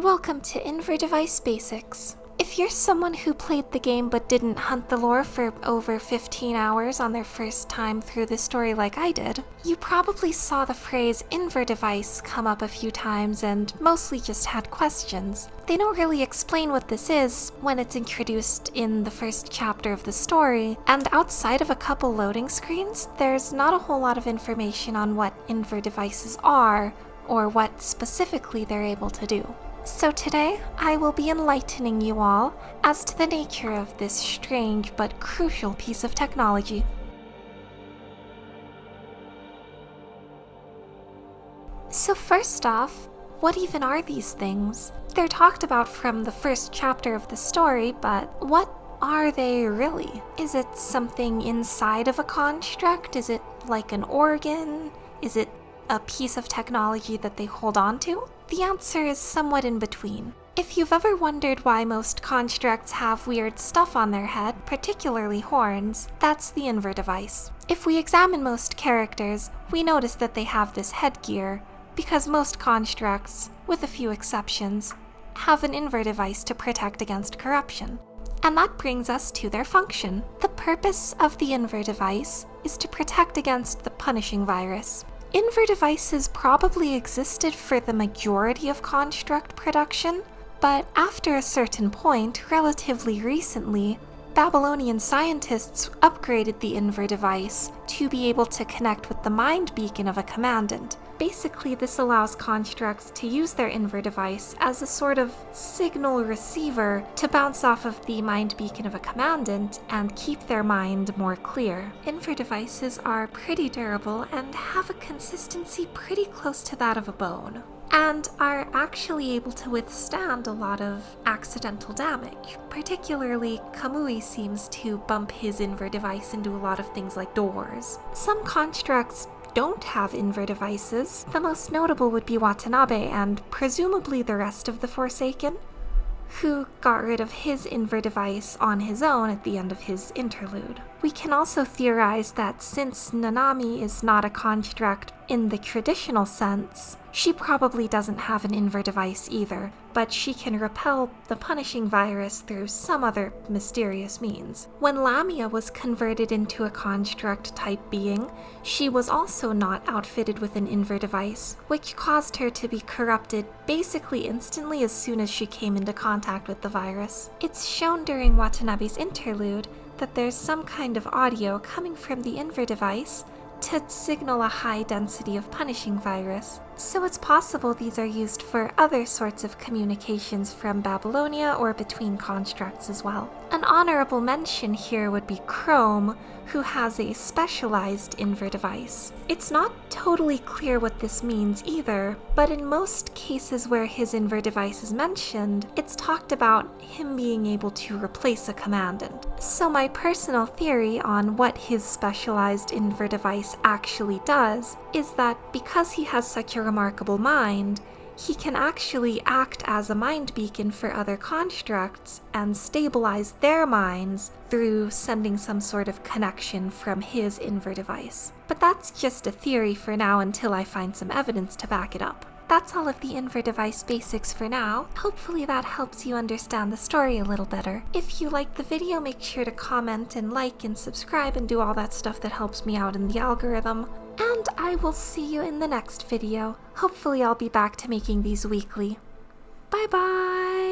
welcome to Inver-Device Basics. If you're someone who played the game but didn't hunt the lore for over 15 hours on their first time through the story like I did, you probably saw the phrase Inver-Device come up a few times and mostly just had questions. They don't really explain what this is when it's introduced in the first chapter of the story, and outside of a couple loading screens, there's not a whole lot of information on what Inver-Devices are, or what specifically they're able to do. So today, I will be enlightening you all as to the nature of this strange but crucial piece of technology. So first off, what even are these things? They're talked about from the first chapter of the story, but what are they really? Is it something inside of a construct? Is it like an organ? Is it a piece of technology that they hold on to? The answer is somewhat in between. If you've ever wondered why most constructs have weird stuff on their head, particularly horns, that's the Inver-Device. If we examine most characters, we notice that they have this headgear, because most constructs, with a few exceptions, have an Inver-Device to protect against corruption. And that brings us to their function. The purpose of the Inver-Device is to protect against the punishing virus. Inver-Devices probably existed for the majority of construct production, but after a certain point, relatively recently, Babylonian scientists upgraded the Inver-Device to be able to connect with the mind beacon of a commandant. Basically, this allows constructs to use their Inver-Device as a sort of signal receiver to bounce off of the mind beacon of a commandant and keep their mind more clear. Inver-Devices are pretty durable and have a consistency pretty close to that of a bone, and are actually able to withstand a lot of accidental damage. Particularly, Kamui seems to bump his Inver-Device into a lot of things like doors. Some constructs don't have Inver-Devices. The most notable would be Watanabe and presumably the rest of the Forsaken, who got rid of his Inver-Device on his own at the end of his interlude. We can also theorize that since Nanami is not a construct in the traditional sense, she probably doesn't have an Inver-Device either, but she can repel the punishing virus through some other mysterious means. When Lamia was converted into a construct-type being, she was also not outfitted with an Inver-Device, which caused her to be corrupted basically instantly as soon as she came into contact with the virus. It's shown during Watanabe's interlude that there's some kind of audio coming from the Inver-Device to signal a high density of punishing virus. So it's possible these are used for other sorts of communications from Babylonia or between constructs as well. An honorable mention here would be Chrome, who has a specialized Inver-Device. It's not totally clear what this means either, but in most cases where his Inver-Device is mentioned, it's talked about him being able to replace a commandant. So my personal theory on what his specialized Inver-Device actually does is that because he has such a remarkable mind, he can actually act as a mind beacon for other constructs and stabilize their minds through sending some sort of connection from his Inver-Device. But that's just a theory for now until I find some evidence to back it up. That's all of the Inver-Device basics for now. Hopefully that helps you understand the story a little better. If you liked the video, make sure to comment and like and subscribe and do all that stuff that helps me out in the algorithm. And I will see you in the next video. Hopefully I'll be back to making these weekly. Bye bye!